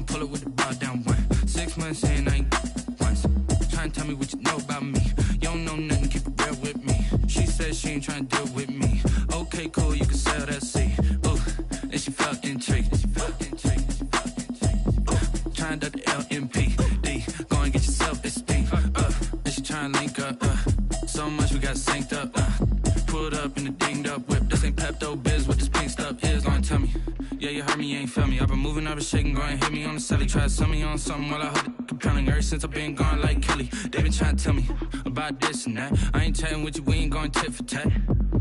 gon' pull it with the bar down one. 6 months in, I ain't once. Tryna tell me what you know about me. You don't know nothing, keep it real with me. She said she ain't tryna deal with me. Okay, cool, you can sell that seed. Ooh, and she felt intrigued. Tryna duck the LMPD. Go and get your self-esteem. And she tryna link up. So much we got synced up. Pulled up in the dinged up whip. This ain't Pepto-Biz, what this pink stuff is. Gonna tell me. Yeah, you heard me, you ain't feel me. I've been moving, I've been shaking, go and hit me on the celly. Try to sell me on something while I hold it compelling. Ever since I've been gone like Kelly, they been trying to tell me about this and that. I ain't chatting with you, we ain't going tit for tat.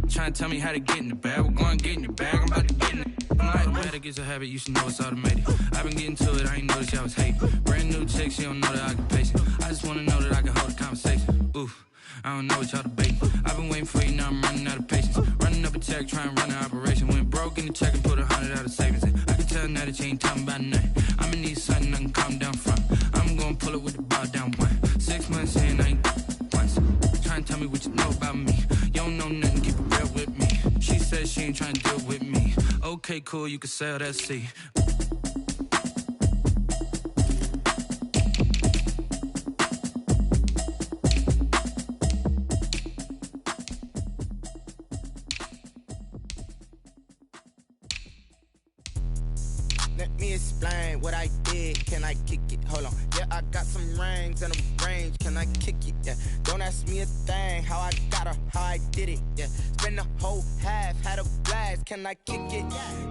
Trying to tell me how to get in the bag. We're going to get in your bag, I'm about to get in it. I'm like, automatic is a habit, you should know it's automated. I've been getting to it, I ain't noticed y'all was hating. Brand new chick, she don't know that I can pace it. I just wanna know that I can hold a conversation. Oof, I don't know what y'all debating. I've been waiting for you, now I'm running out of patience. Running up a check, trying to run an operation. Went broke in the check and put 100 out of savings in. I can tell now that you ain't talking about nothing. I'ma need something I can calm down from. I'm gonna pull it with the bar down one. 6 months in, I ain't once. Trying to tell me what you know about me. You don't know nothing, keep it real with me. She said she ain't trying to deal with me. Okay, cool, you can sell that seed. Let me explain what I did. Can I kick it? Hold on. Yeah, I got some rings and a range. Can I kick it? Yeah. Don't ask me a thing. How I got her, how I did it. Yeah. Spend the whole half, had a blast. Can I kick it?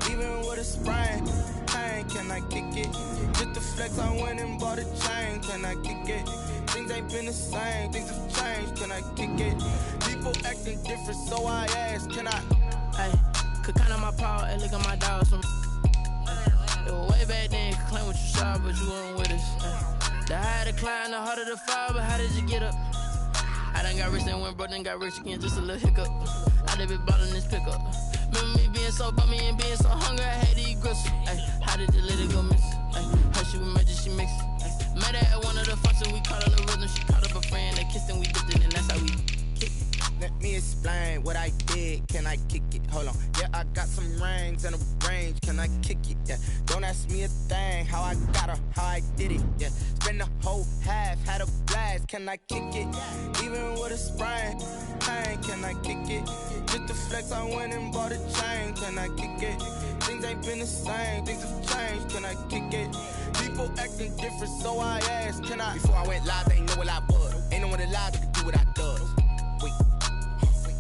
Even with a sprain. Pain, can I kick it? Just the flex, I went and bought a chain. Can I kick it? Things ain't been the same. Things have changed. Can I kick it? People acting different, so I ask. Can I? Hey, could count on my power and look at my dogs. It was way back then, could claim what you saw, but you weren't with us. The higher the climb, the harder the fall, but how did you get up? I done got rich and went broke, then got rich again, just a little hiccup. I done been ballin' this pickup. Remember me being so bummy and being so hungry, I had to eat gristle. How did you let it go miss? How she was magic, she mixed it. Met her at one of the functions, we caught her the rhythm. She caught up a friend, they kissed and we dipped it, and that's how we kick it. Let me explain what I did. Can I kick it? Hold on. Yeah, I got some rings and a range. Can I kick it? Yeah. Don't ask me a thing. How I got her, how I did it. Yeah. Spend the whole half, had a blast. Can I kick it? Even with a sprain. Pain, can I kick it? Just the flex, I went and bought a chain. Can I kick it? Things ain't been the same. Things have changed. Can I kick it? People acting different, so I asked. Can I? Before I went live, they ain't know what I was. Ain't no one alive that could do what I does. Wait.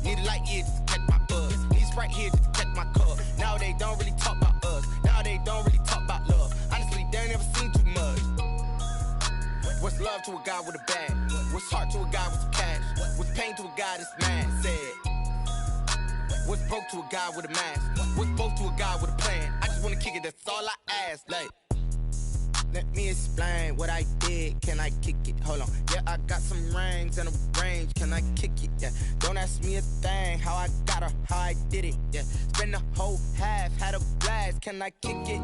Need a light here just to catch my buzz. Need a Sprite here just to catch my cup. Now they don't really talk about us. Now they don't really talk about love. Honestly, they ain't never seen too much. What's love to a guy with a bag? What's heart to a guy with some cash? What's pain to a guy that's mad? Said. What's broke to a guy with a mask? What's both to a guy with a plan? I just wanna kick it, that's all I ask. Like, let me explain what I did. Can I kick it? Hold on. Yeah, I got some rings and a range. Can I kick it? Yeah. Don't ask me a thing. How I got her, how I did it. Yeah. Spend the whole half, had a blast. Can I kick it?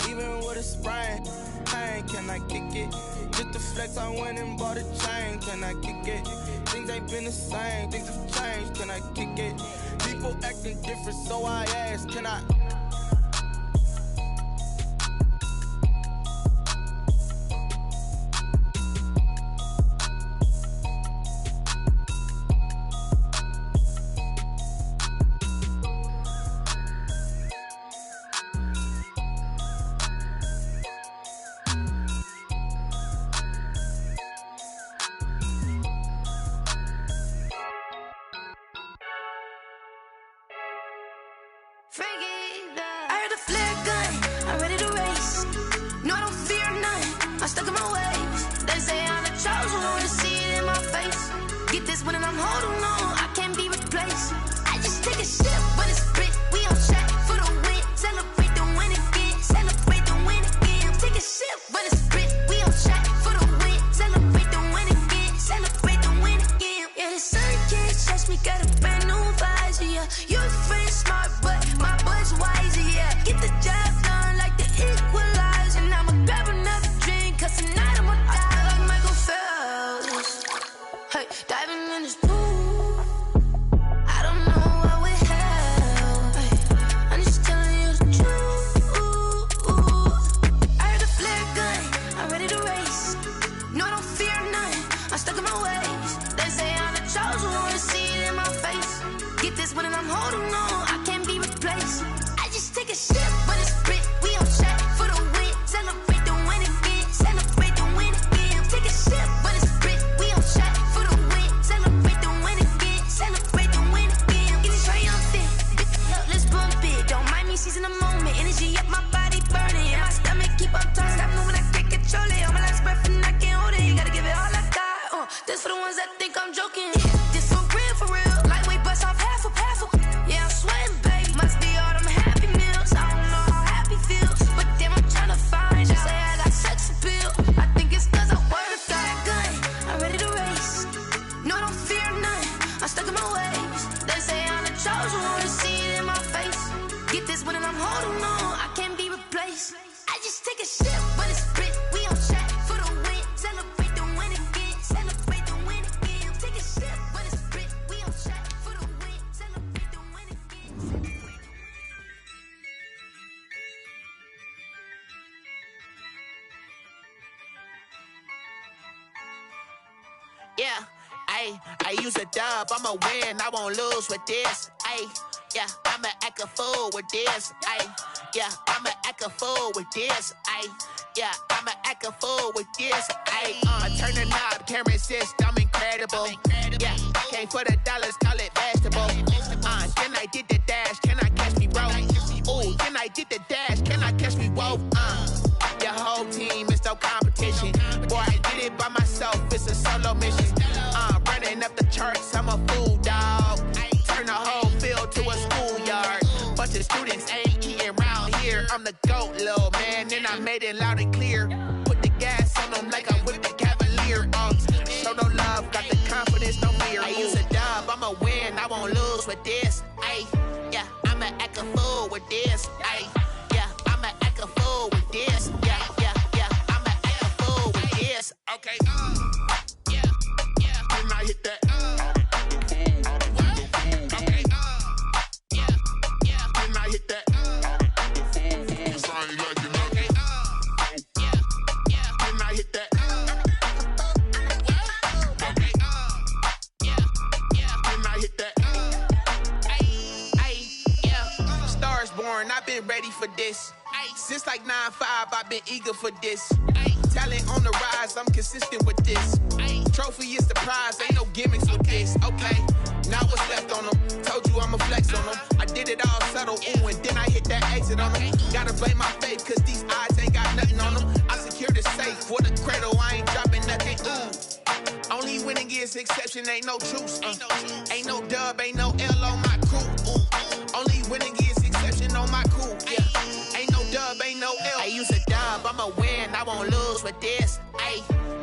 Even with a sprain. Pain, can I kick it? Just the flex, I went and bought a chain. Can I kick it? Things ain't been the same. Things have changed. Can I kick it? People acting different, so I ask. Can I? I heard a flare gun, I'm ready to race. No, I don't fear none, I'm stuck in my ways. They say I'm the chosen one, to see it in my face. Get this one and I'm holding on, I can't be replaced. I just take a sip, but it's spit. We on track for the win. Celebrate the win again, celebrate the win again. Take a sip, but it's spit. We on track for the win. Celebrate the win again, celebrate the win again. Yeah, the sun can't touch me, got a brand new visor. Yeah, your friend smart, but my boy's wiser. Yeah, get the job done like the equalizer. And I'ma grab another drink, cause tonight I'm stuck in my ways. They say I'm the chosen one, see it in my face. Get this one and I'm holding on, I can't be replaced. I just take a sip, but it's split. We on track for the win. Celebrate the win again. Celebrate the win again. Take a sip, but it's split. We on track for the win. Celebrate the win again. Celebrate the win again. Get it triumphant. Let's bump it. Don't mind me seizing the moment. Energy up my body burning. And my stomach keep up tight. Stop moving, I can't control it. On my last breath and I can't hold it. You gotta give it all I got. This for the ones that think I'm joking. This for real, for real. Lightweight bust off half a. Yeah, I'm sweating, babe. Must be all them happy meals. I don't know how happy feels, but damn, I'm tryna find you. Say I got sex appeal. I think it's cause I work that gun. I'm ready to race. No, I don't fear none. I'm stuck in my ways. They say I'm the chosen one, see it in my face. Get this one and I'm holding on. I can't be replaced. I just take a sip, but it's split. We on track for the win. Celebrate the win again. Celebrate the win again. Take a sip, but it's split. We on track for the win. Celebrate the win again. Yeah, I use a dub, I'ma win, I won't lose with this. Yeah, I'ma act a fool with this. Yeah, I'ma act a fool with this. Yeah, I'ma act a fool with this. I turn the knob, can't resist, I'm incredible. Yeah, came for the dollars, call it vegetable. Then I did the dash, can I catch me, bro? Ooh, then I did the dash, can I catch me, whoa? Your whole team is no competition. Boy, I did it by myself, it's a solo mission. Running up the charts, I'm a fool, dog. Turn the whole field to a schoolyard. Bunch of students ain't eating round here. I'm the GOAT, little man, and I made it loud and clear. Put the gas on them like I'm with the Cavalier. Show no love, got the confidence, no fear. I use a dub, I'ma win, I won't lose with this. Yeah, I'ma act a fool with this. Yeah, I'ma act a fool with this. Yeah, I'ma act a fool with this. Okay, yeah, when I hit that. Okay, yeah, when I hit that. When I hit that. When I hit that. Yeah, stars born, I've been ready for this. Since like 9-5, I've been eager for this. Talent on the rise, I'm consistent with this. Trophy is the prize, ain't no gimmicks with this. Okay, now what's left on them? Told you I'ma flex on them. I did it all subtle, ooh, and then I hit that exit on them. Gotta blame my faith, cause these eyes ain't got nothing on them. I secured the safe for the cradle, I ain't dropping nothing, ooh. Only winning is exception, ain't no truce. Ain't no dub, ain't no L on my crew. Only winning is exception on my crew. Yeah, ain't no dub, ain't no L. I use a dub, I'ma win, I won't lose with this.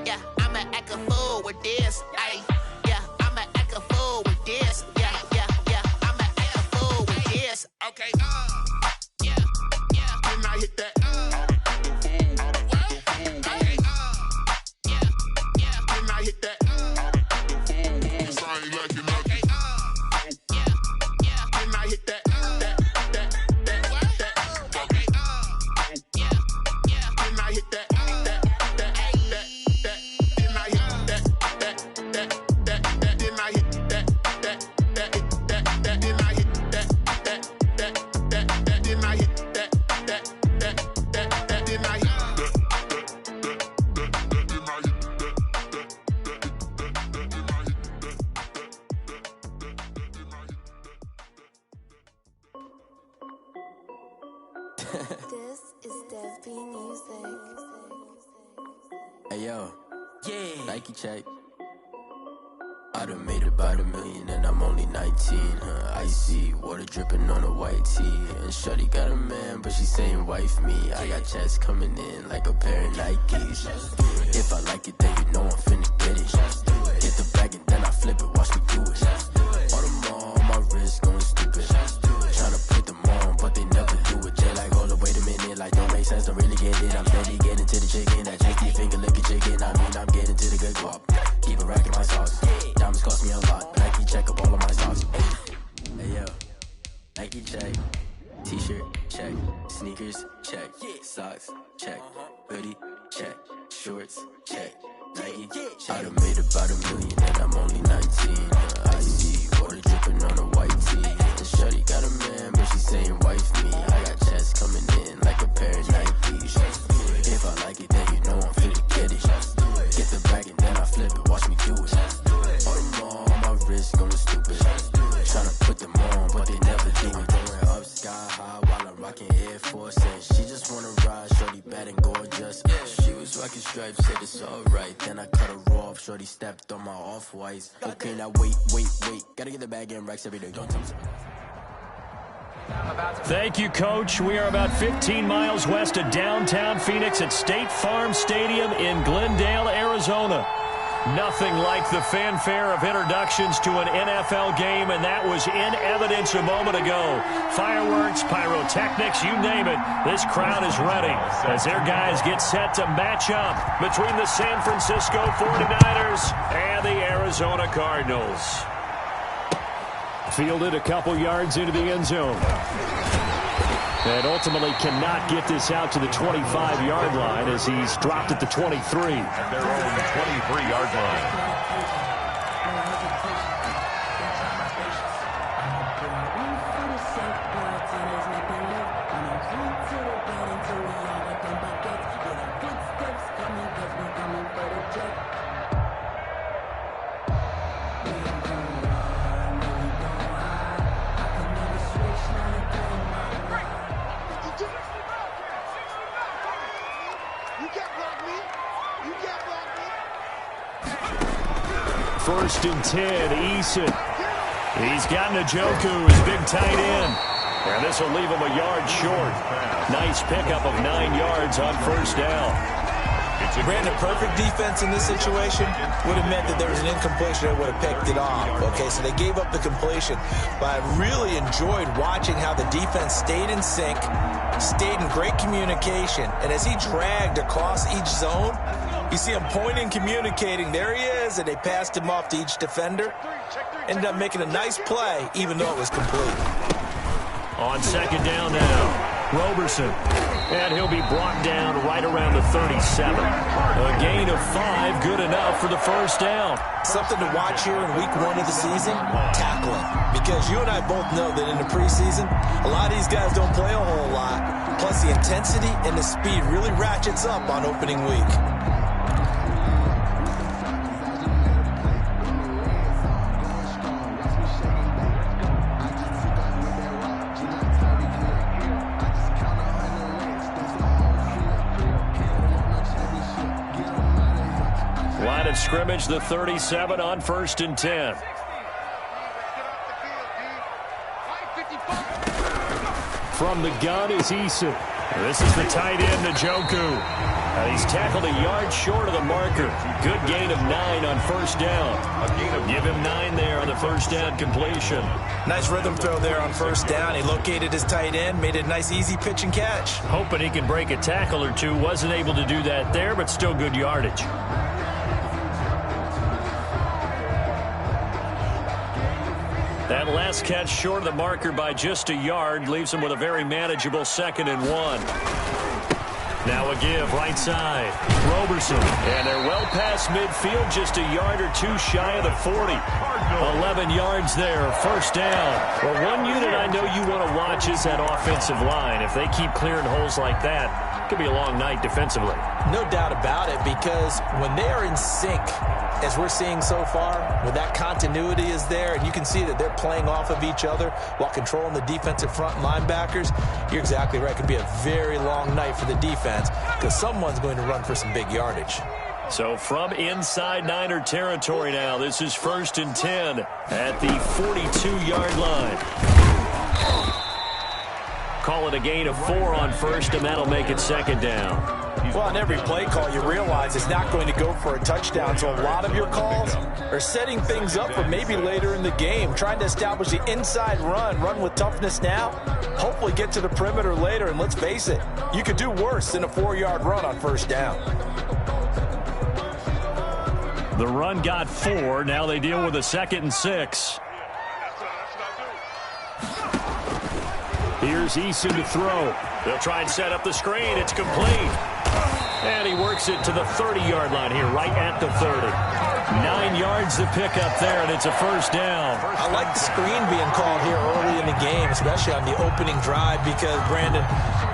Yeah, I'ma act a fool with this. Yeah, I'ma act a fool with this. Yeah, I'ma act a fool with this. Okay, yeah, when I hit that. Okay, yeah, when I hit that. Okay, yeah, when I hit that. Okay, yeah, when I hit that. This is Dev B Music. Hey yo, yeah, Nike check. I done made about $1 million and I'm only 19. Icy water dripping on a white tee. And shorty got a man, but she saying wife me. I got checks coming in like a pair of Nikes. If I like it, then you know I'm finna get it. Get the bag and then I flip it, watch me do it. All on my wrist going stupid. Tryna put them on, but they never do it. Jay like, hold up, wait a minute, like don't make sense, don't really get it. I'm steady getting to the chicken, that tricky finger licking chicken. I mean, I'm getting to the good guap. Keep a rack in my sauce. Diamonds cost me a lot. Nike check up all of my socks. Hey yo, Nike check. T-shirt check. Sneakers check. Socks check. Hoodie check. Shorts check. Nike I done made about $1 million and I'm only 19. I see water dripping on a white tee. The shorty got a man, but she saying wife me. I got checks coming in like a pair of Nikes. If I like it, then you know I'm finna get it. Get the bag and then I flip it, watch me do it. All them all on my wrist going stupid. Tryna put them on, but they never do it. Going up sky high while I'm rocking Air Force. And she just wanna ride, shorty bad and gorgeous. She was rocking stripes, said it's alright. Then I cut her off, shorty stepped on my off-whites. Okay, now wait. Gotta get the bag and racks every day. Don't tell me. Thank you, Coach. We are about 15 miles west of downtown Phoenix at State Farm Stadium in Glendale, Arizona. Nothing like the fanfare of introductions to an NFL game, and that was in evidence a moment ago. Fireworks, pyrotechnics, you name it. This crowd is ready as their guys get set to match up between the San Francisco 49ers and the Arizona Cardinals. Fielded a couple yards into the end zone. And ultimately cannot get this out to the 25-yard line as he's dropped at the 23. At their own 23-yard line. First and 10, Eason. He's got Njoku, his big tight end. And this will leave him a yard short. Nice pickup of 9 yards on first down. Brandon, perfect defense in this situation would have meant that there was an incompletion that would have picked it off. Okay, so they gave up the completion. But I really enjoyed watching how the defense stayed in sync, stayed in great communication. And as he dragged across each zone, you see him pointing, communicating. There he is, and they passed him off to each defender. Ended up making a nice play, even though it was complete. On second down now, Roberson. And he'll be brought down right around the 37. A gain of 5, good enough for the first down. Something to watch here in week 1 of the season, tackling. Because you and I both know that in the preseason, a lot of these guys don't play a whole lot. Plus the intensity and the speed really ratchets up on opening week. Line of scrimmage, the 37 on first and 10. From the gun is Eason. This is the tight end, Njoku. He's tackled a yard short of the marker. Good gain of 9 on first down. Give him 9 there on the first down completion. Nice rhythm throw there on first down. He located his tight end, made it a nice easy pitch and catch. Hoping he can break a tackle or two. Wasn't able to do that there, but still good yardage. That last catch short of the marker by just a yard leaves him with a very manageable 2nd and 1. Now a give, right side. Roberson. And they're well past midfield, just a yard or two shy of the 40. 11 yards there, first down. Well, one unit I know you want to watch is that offensive line. If they keep clearing holes like that, it could be a long night defensively. No doubt about it, because when they are in sync, as we're seeing so far, when that continuity is there, and you can see that they're playing off of each other while controlling the defensive front linebackers, you're exactly right. It could be a very long night for the defense because someone's going to run for some big yardage. So from inside Niner territory now, this is first and 10 at the 42-yard line. Call it a gain of 4 on first, and that'll make it second down. Well, on every play call, you realize it's not going to go for a touchdown. So a lot of your calls are setting things up for maybe later in the game, trying to establish the inside run with toughness now, hopefully get to the perimeter later. And let's face it, you could do worse than a 4-yard run on first down. The run got 4. Now they deal with a 2nd and 6. Here's Eason to throw. They'll try and set up the screen. It's complete. And he works it to the 30-yard line here, right at the 30. 9 yards to pick up there, and it's a first down. I like the screen being called here early in the game, especially on the opening drive, because, Brandon,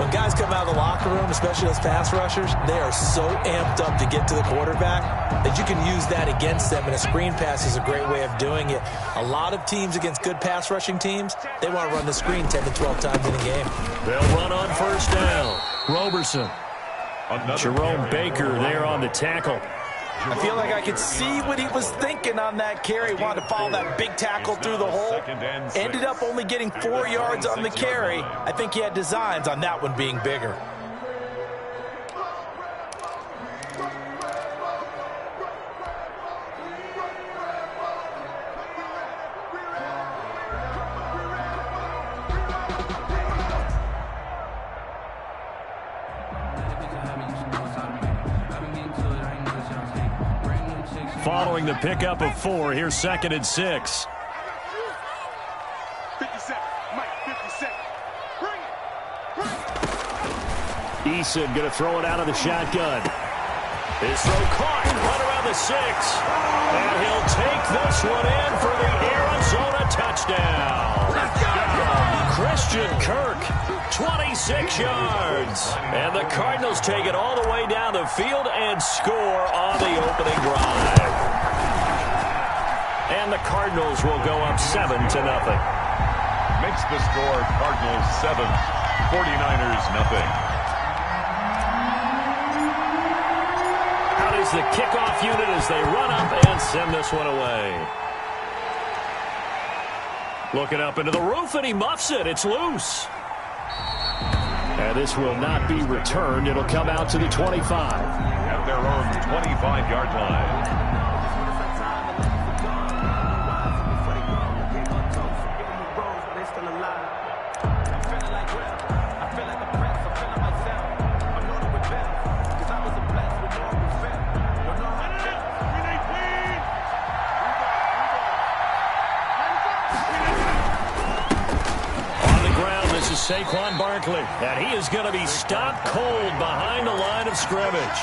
when guys come out of the locker room, especially those pass rushers, they are so amped up to get to the quarterback that you can use that against them, and a screen pass is a great way of doing it. A lot of teams against good pass rushing teams, they want to run the screen 10 to 12 times in a game. They'll run on first down. Roberson. Jerome Baker there on the tackle. I feel like I could see what he was thinking on that carry. He wanted to follow that big tackle through the hole. Ended up only getting 4 yards on the carry. I think he had designs on that one being bigger. Following the pickup of 4, here's 2nd and 6. 50 seconds. Mike, 50 seconds. Bring it. Eason going to throw it out of the shotgun. His throw caught, right around the 6. And he'll take this one in for the Arizona touchdown. Let's go! Christian Kirk, 26 yards. And the Cardinals take it all the way down the field and score on the opening drive. And the Cardinals will go up 7-0. Makes the score Cardinals 7, 49ers nothing. Out is the kickoff unit as they run up and send this one away. Looking up into the roof, and he muffs it. It's loose. And this will not be returned. It'll come out to the 25. At their own 25-yard line. Saquon Barkley, and he is going to be stopped cold behind the line of scrimmage.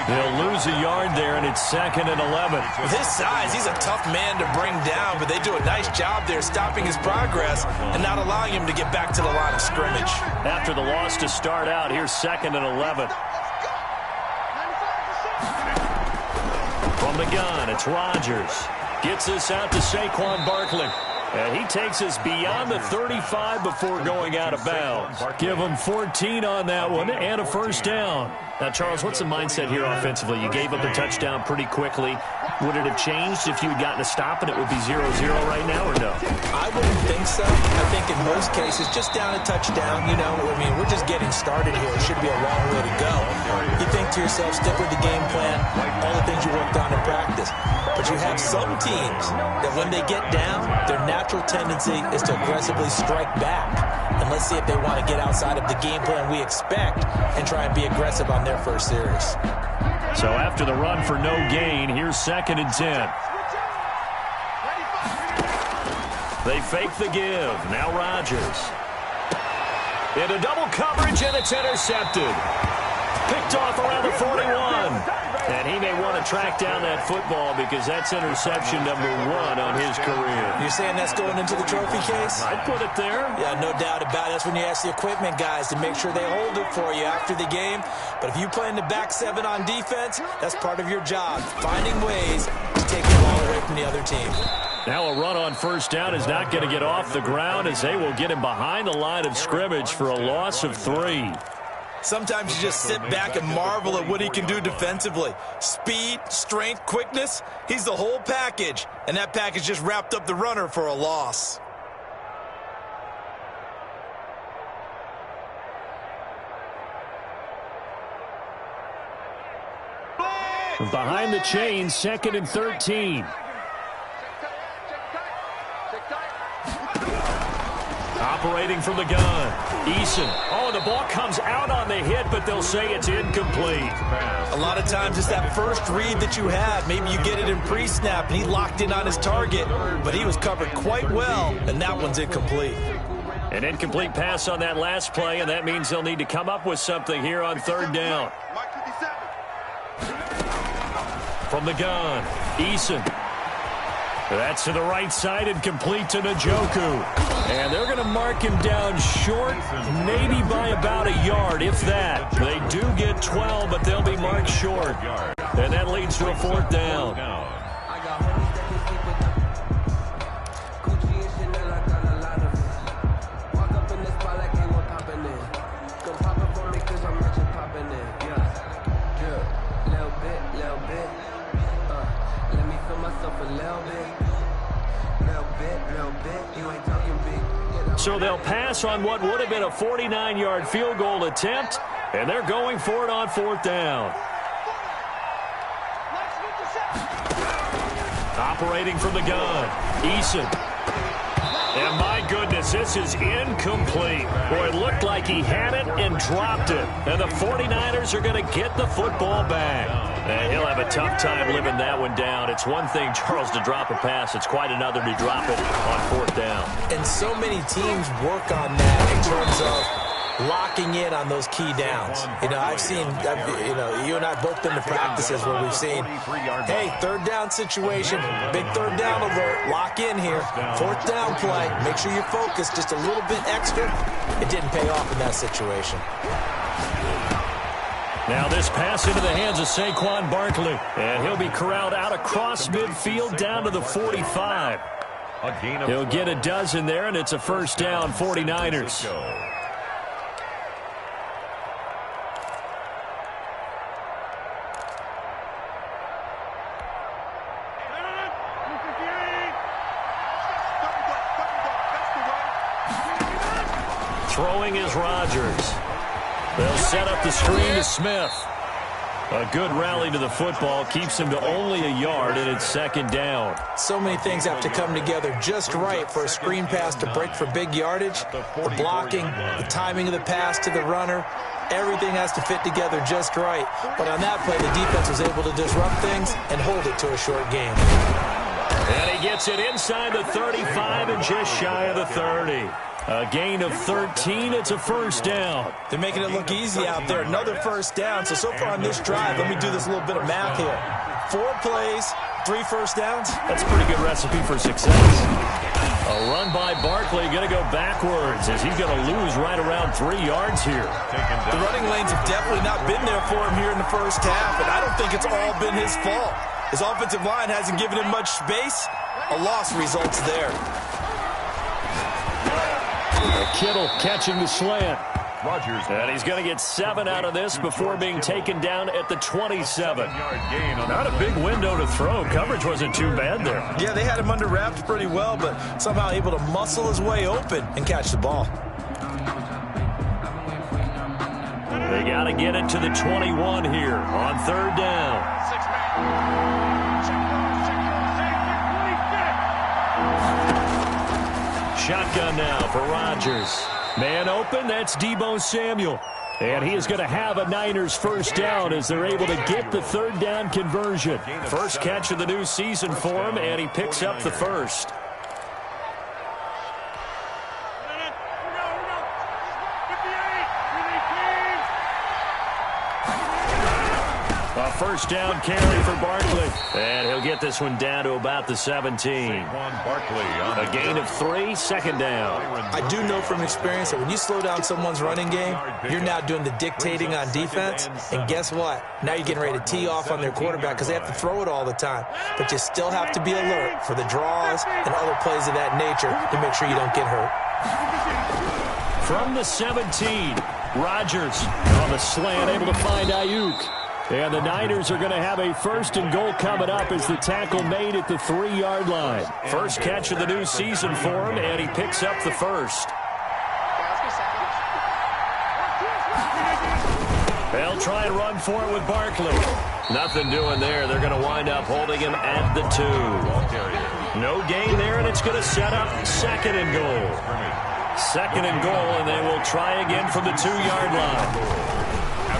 He'll lose a yard there, and it's 2nd and 11. With his size, he's a tough man to bring down, but they do a nice job there stopping his progress and not allowing him to get back to the line of scrimmage. After the loss to start out, here's 2nd and 11. From the gun, it's Rodgers. Gets this out to Saquon Barkley. And he takes us beyond the 35 before going out of bounds. Give him 14 on that one and a first down. Now, Charles, what's the mindset here offensively? You gave up the touchdown pretty quickly. Would it have changed if you had gotten a stop and it would be 0-0 right now, or no? I wouldn't think so. I think in most cases, just down a touchdown, you know, I mean, we're just getting started here. It should be a long way to go. You think to yourself, stick with the game plan, all the things you worked on in practice. But you have some teams that when they get down, their natural tendency is to aggressively strike back. And let's see if they want to get outside of the game plan we expect and try and be aggressive on their first series. So after the run for no gain, here's 2nd and 10. They fake the give. Now Rodgers. Into double coverage, and it's intercepted. Picked off around the 41. And he may want to track down that football because that's interception number 1 on his career. You're saying that's going into the trophy case? I'd put it there. Yeah, no doubt about it. That's when you ask the equipment guys to make sure they hold it for you after the game. But if you play in the back 7 on defense, that's part of your job, finding ways to take the ball away from the other team. Now a run on first down is not going to get off the ground as they will get him behind the line of scrimmage for a loss of 3. Sometimes you just sit back and marvel at what he can do defensively. Speed, strength, quickness, he's the whole package. And that package just wrapped up the runner for a loss. Behind the chains, 2nd and 13. Operating from the gun. Eason. Oh, the ball comes out on the hit, but they'll say it's incomplete. A lot of times it's that first read that you have. Maybe you get it in pre-snap, and he locked in on his target, but he was covered quite well, and that one's incomplete. An incomplete pass on that last play, and that means they'll need to come up with something here on 3rd down. From the gun, Eason. That's to the right side and complete to Njoku. And they're going to mark him down short, maybe by about a yard, if that. They do get 12, but they'll be marked short. And that leads to a 4th down. So they'll pass on what would have been a 49-yard field goal attempt, and they're going for it on 4th down. Operating from the gun, Eason. And my goodness, this is incomplete. Boy, it looked like he had it and dropped it. And the 49ers are going to get the football back. And he'll have a tough time living that one down. It's one thing, Charles, to drop a pass. It's quite another to drop it on 4th down. And so many teams work on that in terms of locking in on those key downs. You know, I've seen, you and I have both been to practices where we've seen, hey, 3rd down situation, big 3rd down alert, lock in here, 4th down play, make sure you're focused just a little bit extra. It didn't pay off in that situation. Now this pass into the hands of Saquon Barkley, and he'll be corralled out across midfield down to the 45. He'll get a dozen there, and it's a 1st down, 49ers. Throwing is Rodgers. They'll set up the screen to Smith. A good rally to the football keeps him to only a yard, and it's 2nd down. So many things have to come together just right for a screen pass to break for big yardage. The blocking, the timing of the pass to the runner, everything has to fit together just right. But on that play, the defense was able to disrupt things and hold it to a short game. And he gets it inside the 35 and just shy of the 30. A gain of 13. It's a 1st down. They're making it look easy out there. Another 1st down. So far on this drive, let me do this little bit of math here. 4 plays, 3 first downs. That's a pretty good recipe for success. A run by Barkley, going to go backwards as he's going to lose right around 3 yards here. The running lanes have definitely not been there for him here in the first half, and I don't think it's all been his fault. His offensive line hasn't given him much space. A loss results there. Kittle catching the slant. Rodgers. And he's going to get 7 out of this before being taken down at the 27. Not a big window to throw. Coverage wasn't too bad there. Yeah, they had him under wraps pretty well, but somehow able to muscle his way open and catch the ball. They got to get it to the 21 here on 3rd down. Shotgun now for Rodgers. Man open, that's Deebo Samuel. And he is going to have a Niners 1st down as they're able to get the 3rd down conversion. First catch of the new season for him, and he picks up the 1st. A 1st down carry for Barkley. And he'll get this one down to about the 17. A gain of 3, 2nd down. I do know from experience that when you slow down someone's running game, you're now doing the dictating on defense. And guess what? Now you're getting ready to tee off on their quarterback because they have to throw it all the time. But you still have to be alert for the draws and other plays of that nature to make sure you don't get hurt. From the 17, Rodgers on the slant, able to find Ayuk. And the Niners are going to have a 1st and goal coming up as the tackle made at the 3-yard line. First catch of the new season for him, and he picks up the 1st. They'll try and run for it with Barkley. Nothing doing there. They're going to wind up holding him at the 2. No gain there, and it's going to set up 2nd and goal. 2nd and goal, and they will try again from the 2-yard line.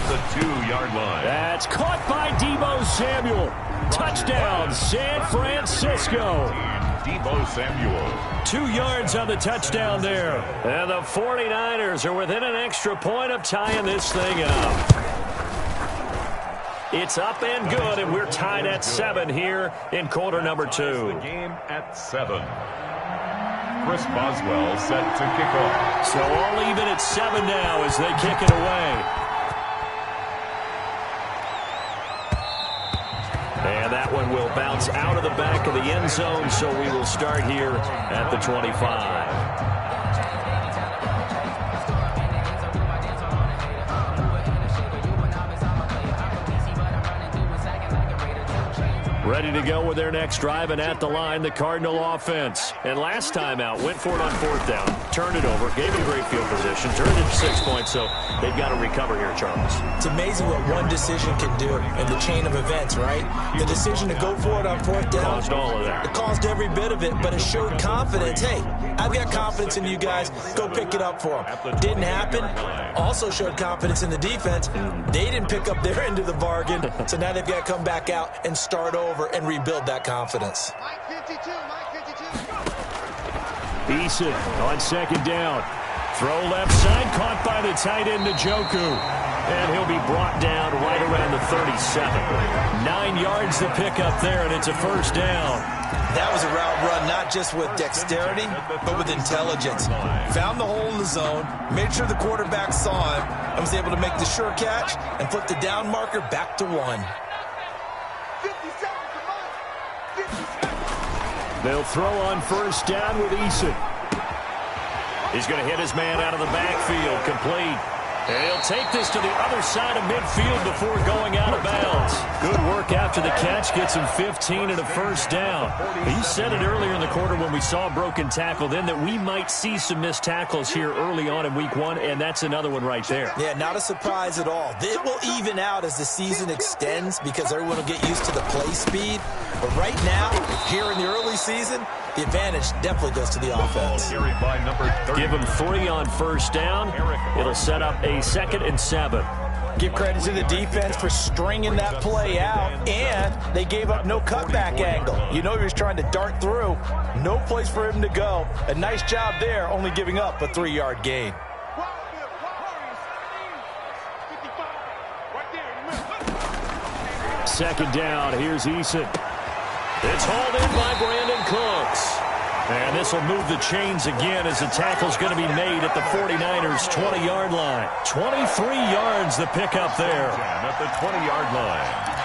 The 2-yard line. That's caught by Deebo Samuel. Touchdown, San Francisco. Deebo Samuel. 2 yards on the touchdown there. And the 49ers are within an extra point of tying this thing up. It's up and good, and we're tied at 7 here in quarter number 2. The game at 7. Chris Boswell set to kick off. So all even at 7 now as they kick it away. And that one will bounce out of the back of the end zone, so we will start here at the 25. Ready to go with their next drive, and at the line, the Cardinal offense. And last time out, went for it on 4th down, turned it over, gave them great field position, turned it to 6 points, so they've got to recover here, Charles. It's amazing what one decision can do in the chain of events, right? The decision to go for it on 4th down. Caused all of that. It caused every bit of it, but it showed confidence. Hey, I've got confidence in you guys. Go pick it up for them. Didn't happen. Also showed confidence in the defense. They didn't pick up their end of the bargain, so now they've got to come back out and start over and rebuild that confidence. Eason on 2nd down. Throw left side, caught by the tight end Njoku. And he'll be brought down right around the 37. 9 yards to pick up there, and it's a 1st down. That was a route run, not just with dexterity, but with intelligence. Found the hole in the zone, made sure the quarterback saw him, and was able to make the sure catch and flip the down marker back to 1. They'll throw on 1st down with Eason. He's going to hit his man out of the backfield, complete. And he'll take this to the other side of midfield before going out of bounds. Good work after the catch. Gets him 15 and a 1st down. You said it earlier in the quarter when we saw a broken tackle then that we might see some missed tackles here early on in week 1, and that's another one right there. Yeah, not a surprise at all. It will even out as the season extends because everyone will get used to the play speed. But right now, here in the early season, the advantage definitely goes to the offense. Give him 3 on 1st down. It'll set up a 2nd and 7. Give credit to the defense for stringing that play out, and they gave up no cutback angle. You know he was trying to dart through. No place for him to go. A nice job there, only giving up a 3-yard gain. Second down, here's Eason. It's hauled in by Brandon Cooks. And this will move the chains again as the tackle's going to be made at the 49ers' 20-yard line. 23 yards the pickup there. At the 20-yard line.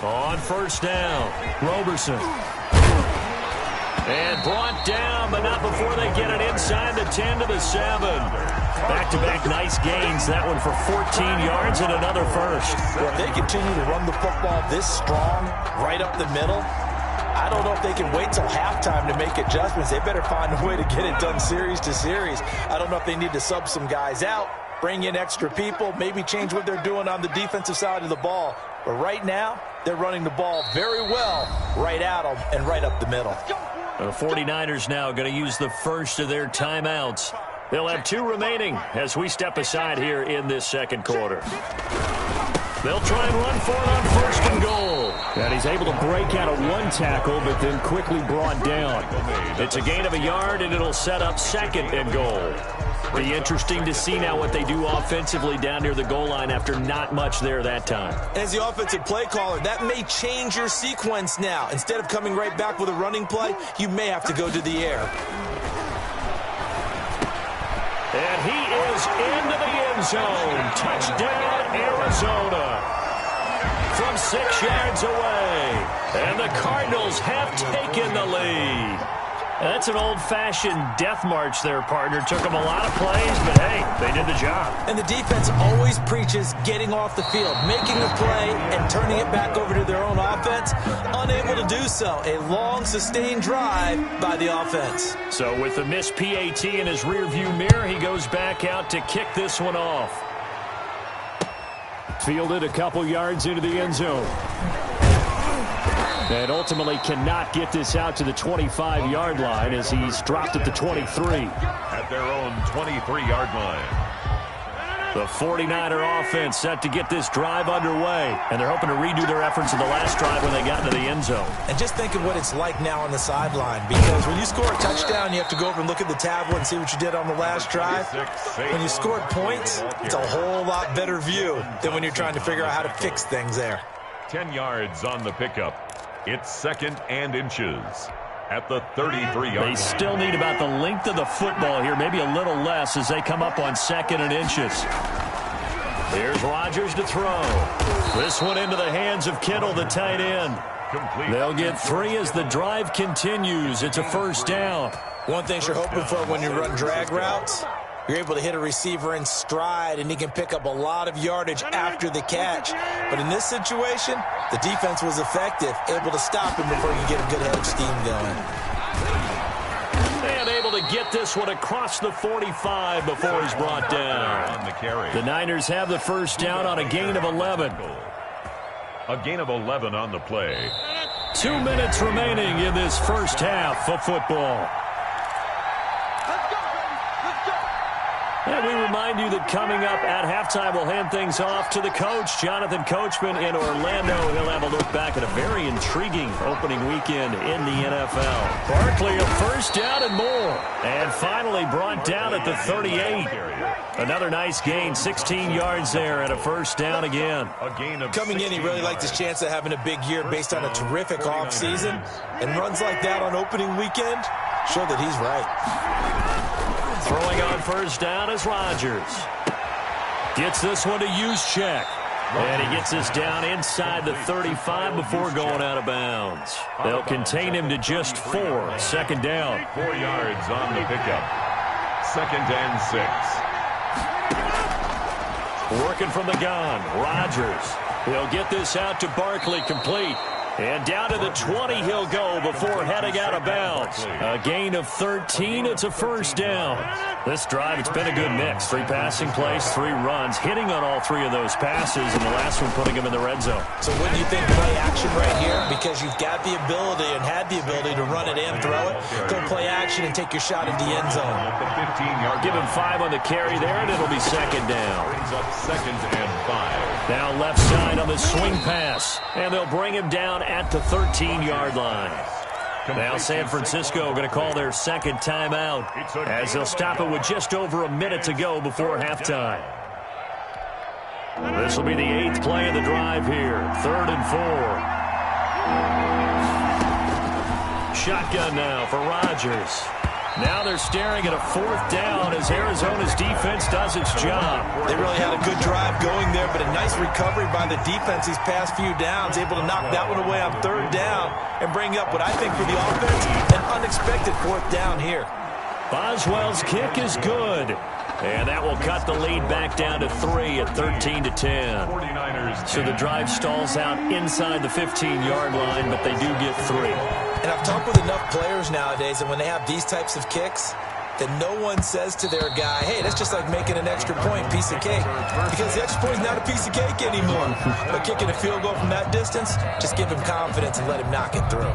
On 1st down, Roberson. And brought down, but not before they get it inside the 10 to the 7. Back-to-back nice gains. That one for 14 yards and another 1st. Well, if they continue to run the football this strong, right up the middle, I don't know if they can wait till halftime to make adjustments. They better find a way to get it done series to series. I don't know if they need to sub some guys out, bring in extra people, maybe change what they're doing on the defensive side of the ball. But right now, they're running the ball very well right at them and right up the middle. The 49ers now going to use the first of their timeouts. They'll have 2 remaining as we step aside here in this 2nd quarter. They'll try and run for it on 1st and goal. And he's able to break out of 1 tackle, but then quickly brought down. It's a gain of a yard, and it'll set up 2nd and goal. Be interesting to see now what they do offensively down near the goal line after not much there that time. As the offensive play caller, that may change your sequence now. Instead of coming right back with a running play, you may have to go to the air. And he is into the end zone. Touchdown, Arizona. From 6 yards away. And the Cardinals have taken the lead. That's an old-fashioned death march there, partner. Took them a lot of plays, but hey, they did the job. And the defense always preaches getting off the field, making a play, and turning it back over to their own offense. Unable to do so. A long, sustained drive by the offense. So with the missed PAT in his rearview mirror, he goes back out to kick this one off. Fielded a couple yards into the end zone. And ultimately cannot get this out to the 25-yard line as he's dropped at the 23. At their own 23-yard line. The 49er offense set to get this drive underway, and they're hoping to redo their efforts in the last drive when they got into the end zone. And just think of what it's like now on the sideline, because when you score a touchdown, you have to go over and look at the tablet and see what you did on the last drive. When you scored points, it's a whole lot better view than when you're trying to figure out how to fix things there. 10 yards on the pickup. It's 2nd and inches at the 33-yard line. They still need about the length of the football here, maybe a little less as they come up on 2nd and inches. Here's Rodgers to throw. This one into the hands of Kittle, the tight end. Complete. They'll get 3 as the drive continues. It's a first down. One thing you're hoping for when you run drag routes, you're able to hit a receiver in stride, and he can pick up a lot of yardage after the catch. But in this situation, the defense was effective, able to stop him before you get a good head of steam going. And able to get this one across the 45 before he's brought down. On the carry. The Niners have the first down on a gain of 11. A gain of 11 on the play. 2 minutes remaining in this first half of football. And we remind you that coming up at halftime, we'll hand things off to the coach, Jonathan Coachman in Orlando. He'll have a look back at a very intriguing opening weekend in the NFL. Barkley, a first down and more. And finally brought down at the 38. Another nice gain, 16 yards there and a first down again. A gain of Coming in, he really liked his chance of having a big year based on a terrific offseason. And runs like that on opening weekend show that he's right. Throwing on first down is Rodgers. Gets this one to Juszczyk. And he gets this down inside the 35 before going out of bounds. They'll contain him to just 4. 2nd down. 4 yards on the pickup. 2nd and 6. Working from the gun, Rodgers. He'll get this out to Barkley, complete. And down to the 20 he'll go before heading out of bounds. A gain of 13. It's a first down. This drive, it's been a good mix. 3 passing plays, 3 runs, hitting on all 3 of those passes, and the last one putting him in the red zone. So wouldn't you think play action right here? Because you've got the ability and had the ability to run it and throw it. Go play action and take your shot at the end zone. At the 15-yard Give him 5 on the carry there, and it'll be 2nd down. Brings up 2nd and 5. Now left side on the swing pass, and they'll bring him down at the 13-yard line. Now San Francisco going to call their 2nd timeout as they'll stop it with just over a minute to go before halftime. This will be the 8th play of the drive here. 3rd and 4. Shotgun now for Rodgers. Now they're staring at a 4th down as Arizona's defense does its job. They really had a good drive going there, but a nice recovery by the defense these past few downs, able to knock that one away on 3rd down and bring up what I think for the offense, an unexpected 4th down here. Boswell's kick is good. And that will cut the lead back down to 3 at 13-10. 49ers. So the drive stalls out inside the 15-yard line, but they do get 3. And I've talked with enough players nowadays, and when they have these types of kicks, that no one says to their guy, hey, that's just like making an extra point, piece of cake. Because the extra point is not a piece of cake anymore. But kicking a field goal from that distance, just give him confidence and let him knock it through.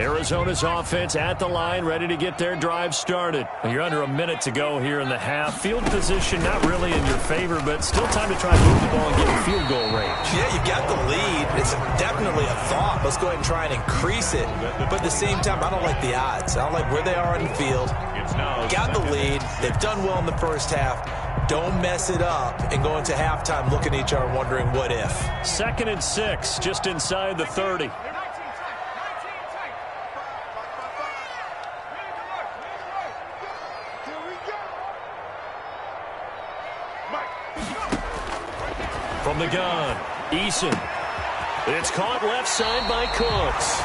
Arizona's offense at the line, ready to get their drive started. You're under a minute to go here in the half. Field position not really in your favor, but still time to try and move the ball and get in field goal range. Yeah, you got the lead. It's definitely a thought. Let's go ahead and try and increase it. But at the same time, I don't like the odds. I don't like where they are on the field. Got the lead. They've done well in the first half. Don't mess it up and go into halftime looking at each other wondering what if. 2nd and 6, just inside the 30. From the gun, Eason. It's caught left side by Cooks.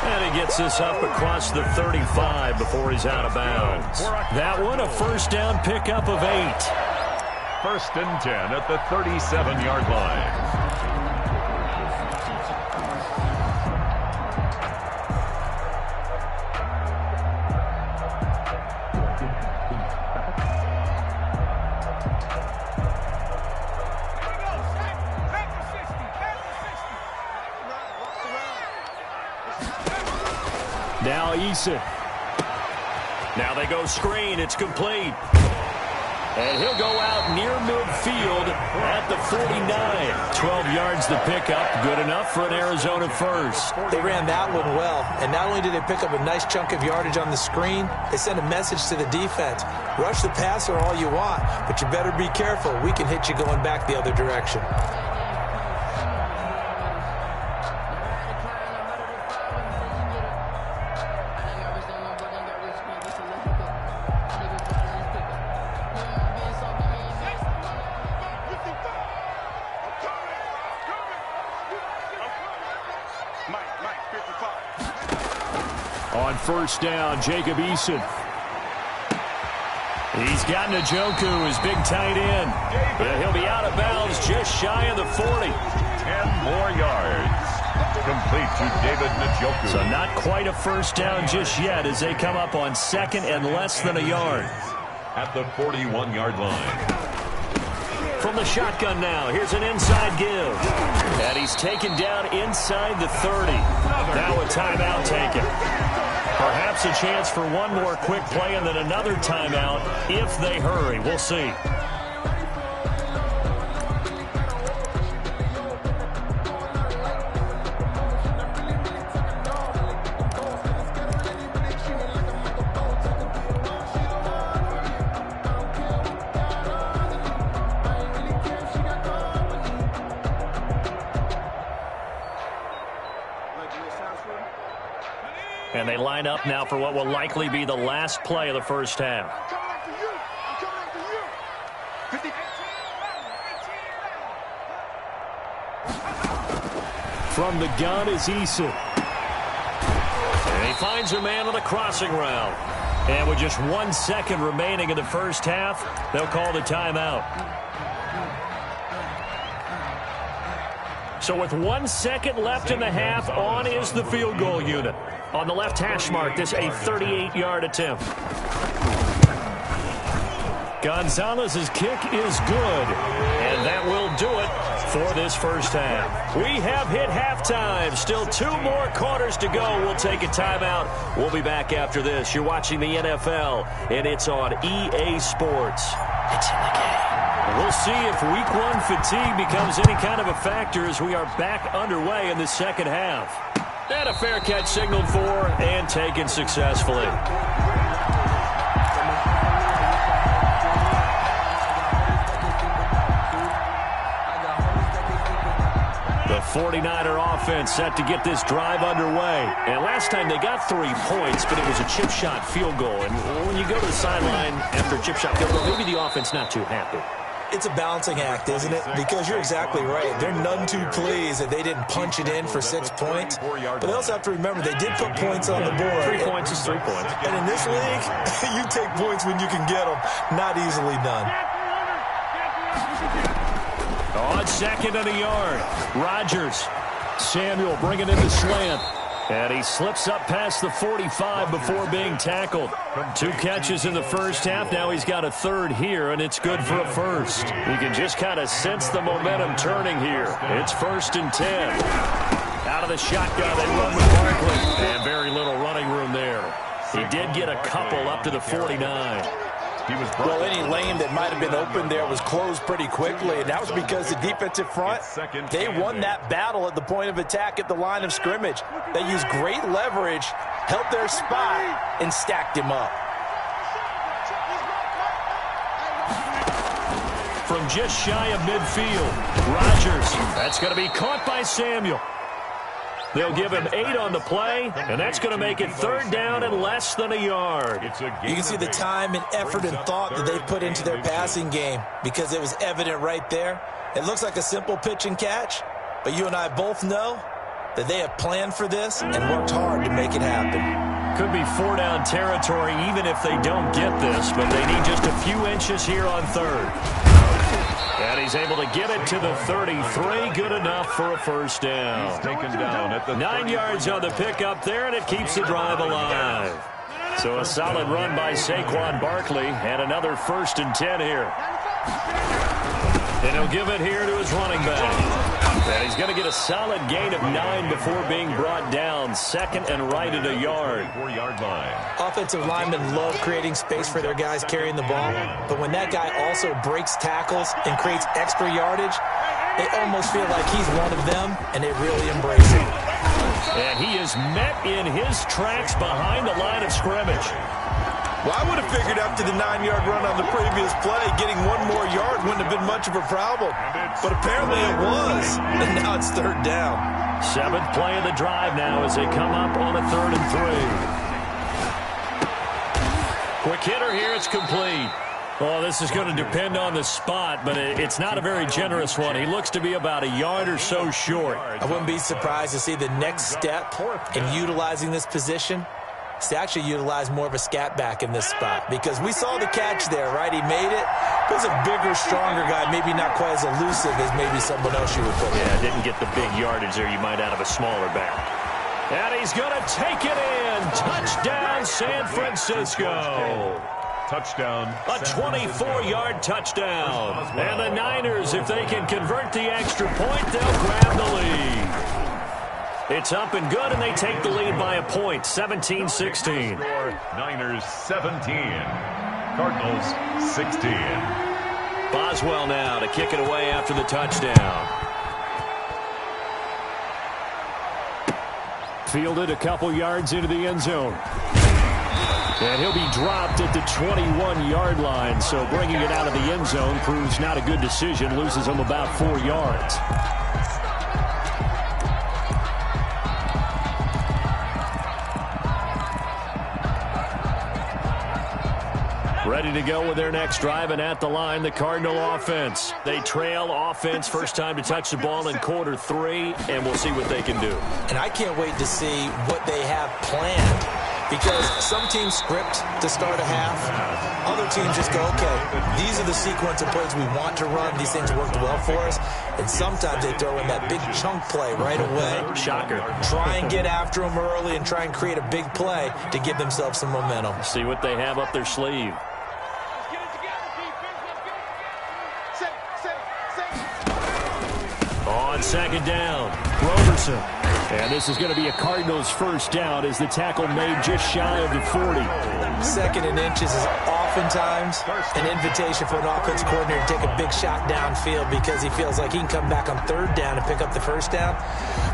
And he gets this up across the 35 before he's out of bounds. That one, a first down pickup of 8. 1st and 10 at the 37-yard line. Now Eason. Now they go screen. It's complete. And he'll go out near midfield at the 49. 12 yards to pick up. Good enough for an Arizona first. They ran that one well. And not only did they pick up a nice chunk of yardage on the screen, they sent a message to the defense. Rush the passer all you want, but you better be careful. We can hit you going back the other direction. On first down, Jacob Eason. He's got Njoku, his big tight end. And he'll be out of bounds just shy of the 40. 10 more yards. Complete to David Njoku. So not quite a first down just yet as they come up on second and less than a yard. At the 41-yard line. From the shotgun now, here's an inside give. And he's taken down inside the 30. Now a timeout taken. Perhaps a chance for one more quick play and then another timeout if they hurry. We'll see. And they line up now for what will likely be the last play of the first half. From the gun is Eason. And he finds a man on the crossing route. And with just 1 second remaining in the first half, they'll call the timeout. So with 1 second left in the half, on is the field goal unit. On the left hash mark, this a 38-yard attempt. Gonzalez's kick is good, and that will do it for this first half. We have hit halftime. Still 2 more quarters to go. We'll take a timeout. We'll be back after this. You're watching the NFL, and it's on EA Sports. It's in the game. We'll see if Week 1 fatigue becomes any kind of a factor as we are back underway in the second half. And a fair catch signaled for and taken successfully. The 49er offense set to get this drive underway. And last time they got 3 points, but it was a chip shot field goal. And when you go to the sideline after a chip shot field goal, maybe the offense not too happy. It's a balancing act, isn't it? Because you're exactly right. They're none too pleased that they didn't punch it in for 6 points. But they also have to remember they did put points on the board. 3 points is 3 points. And in this league, you take points when you can get them. Not easily done. On second and a yard, Rodgers. Samuel bringing in the slant. And he slips up past the 45 before being tackled. 2 catches in the first half. Now he's got a third here, and it's good for a first. You can just kind of sense the momentum turning here. It's 1st and 10. Out of the shotgun, they run with Barkley. And very little running room there. He did get a couple up to the 49. Well, any lane that might have been open there was closed pretty quickly, and that was because the defensive front, they won that battle at the point of attack at the line of scrimmage. They used great leverage, held their spot, and stacked him up. From just shy of midfield, Rodgers. That's going to be caught by Samuel. They'll give him 8 on the play, and that's going to make it 3rd down and less than a yard. You can see the time and effort and thought that they put into their passing game because it was evident right there. It looks like a simple pitch and catch, but you and I both know that they have planned for this and worked hard to make it happen. Could be 4-down territory even if they don't get this, but they need just a few inches here on 3rd. And he's able to get it to the 33. Good enough for a first down. He's taken down at the 9 yards on the pickup there, and it keeps the drive alive. So a solid run by Saquon Barkley, and another 1st and 10 here. And he'll give it here to his running back. And he's going to get a solid gain of 9 before being brought down. Second and right at a yard. 4-yard line. Offensive linemen love creating space for their guys carrying the ball, but when that guy also breaks tackles and creates extra yardage, they almost feel like he's one of them, and they really embrace it. And he is met in his tracks behind the line of scrimmage. Well, I would have figured after the 9-yard run on the previous play, getting one more yard wouldn't have been much of a problem. But apparently it was, and now it's third down. 7th play of the drive now as they come up on a 3rd and 3. Quick hitter here, it's complete. Oh, this is going to depend on the spot, but it's not a very generous one. He looks to be about a yard or so short. I wouldn't be surprised to see the next step in utilizing this position is to actually utilize more of a scat back in this spot, because we saw the catch there, right? He made it. He was a bigger, stronger guy, maybe not quite as elusive as maybe someone else you would put in. Yeah, didn't get the big yardage there you might out of a smaller back. And he's going to take it in. Touchdown, San Francisco. Touchdown. A 24-yard touchdown. And the Niners, if they can convert the extra point, they'll grab the lead. It's up and good, and they take the lead by a point, 17-16. Niners 17. Cardinals 16. Boswell now to kick it away after the touchdown. Fielded a couple yards into the end zone. And he'll be dropped at the 21-yard line, so bringing it out of the end zone proves not a good decision, loses him about 4 yards. Ready to go with their next drive, and at the line, the Cardinal offense. They trail offense, first time to touch the ball in quarter 3, and we'll see what they can do. And I can't wait to see what they have planned, because some teams script to start a half. Other teams just go, okay, these are the sequence of plays we want to run. These things worked well for us. And sometimes they throw in that big chunk play right away. Shocker. Try and get after them early and try and create a big play to give themselves some momentum. See what they have up their sleeve. On second down, Roberson. And this is going to be a Cardinals first down as the tackle made just shy of the 40. 2nd and inches is oftentimes an invitation for an offense coordinator to take a big shot downfield because he feels like he can come back on 3rd down and pick up the first down.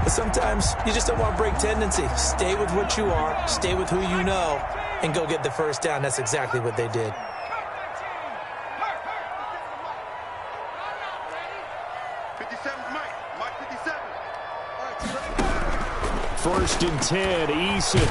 But sometimes you just don't want to break tendency. Stay with what you are, stay with who you know, and go get the first down. That's exactly what they did. First and 10, Eason.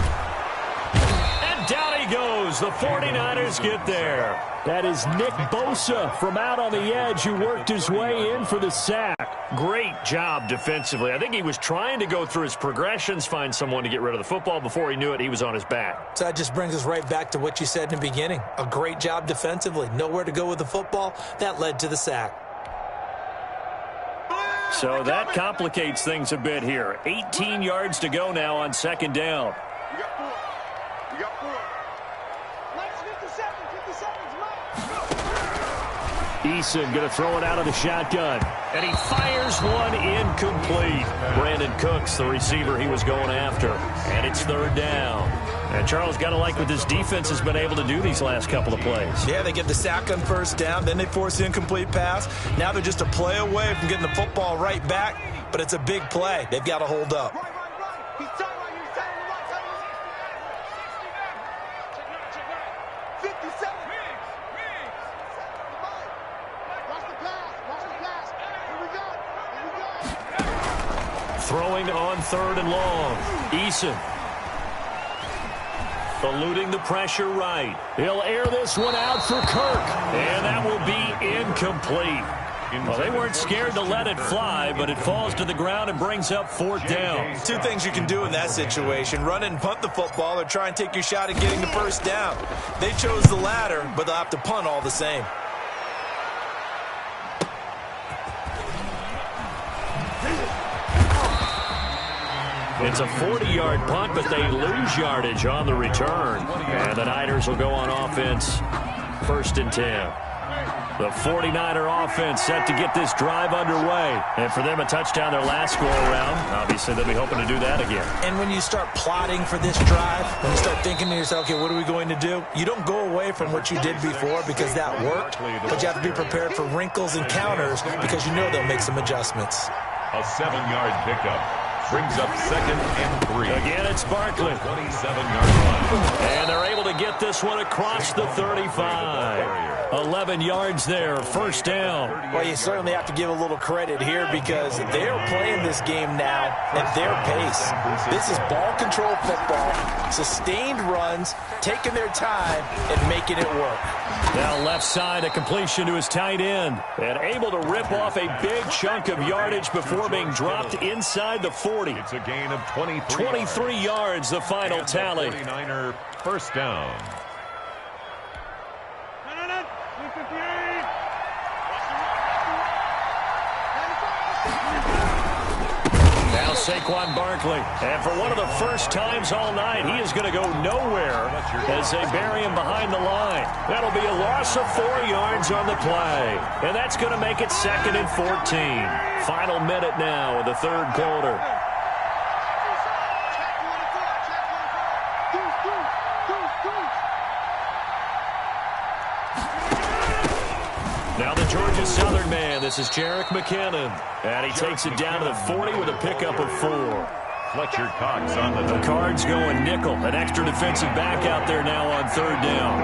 And down he goes. The 49ers get there. That is Nick Bosa from out on the edge who worked his way in for the sack. Great job defensively. I think he was trying to go through his progressions, find someone to get rid of the football. Before he knew it, he was on his back. So that just brings us right back to what you said in the beginning. A great job defensively. Nowhere to go with the football. That led to the sack. So that complicates things a bit here. 18 yards to go now on second down. We got 4. We got 4. Eason going to throw it out of the shotgun. And he fires one incomplete. Brandon Cooks, the receiver he was going after. And it's 3rd down. And Charles, got to like what this defense has been able to do these last couple of plays. Yeah, they get the sack on first down, then they force the incomplete pass. Now they're just a play away from getting the football right back, but it's a big play. They've got to hold up. He's tight right here. He's tight on the right side. 57. Watch the pass. Watch the pass. Here we go. Here we go. Throwing on 3rd and long. Eason. Eluding the pressure right. He'll air this one out for Kirk. And that will be incomplete. Well, they weren't scared to let it fly, but it falls to the ground and brings up 4th down. 2 things you can do in that situation. Run and punt the football or try and take your shot at getting the first down. They chose the latter, but they'll have to punt all the same. It's a 40-yard punt, but they lose yardage on the return. And the Niners will go on offense, 1st and 10. The 49er offense set to get this drive underway. And for them, a touchdown their last go-around. Obviously, they'll be hoping to do that again. And when you start plotting for this drive, when you start thinking to yourself, okay, what are we going to do? You don't go away from what you did before because that worked, but you have to be prepared for wrinkles and counters because you know they'll make some adjustments. A 7-yard pickup brings up 2nd and 3. Again, it's Barkley. 27-yard line. And they're able to get this one across the 35. 11 yards there, first down. Well, you certainly have to give a little credit here because they're playing this game now at their pace. This is ball control football, sustained runs, taking their time and making it work. Now left side, a completion to his tight end. And able to rip off a big chunk of yardage before being dropped inside the 40. It's a gain of 23. 23 yards, the final tally. 49er first down. Now Saquon Barkley. And for one of the first times all night, he is going to go nowhere as they bury him behind the line. That'll be a loss of 4 yards on the play. And that's going to make it 2nd and 14. Final minute now of the third quarter. Now the Georgia Southern man. This is Jerick McKinnon. And he takes it down to the 40 with a pickup of 4. Fletcher Cox on The Cards going nickel. An extra defensive back out there now on 3rd down.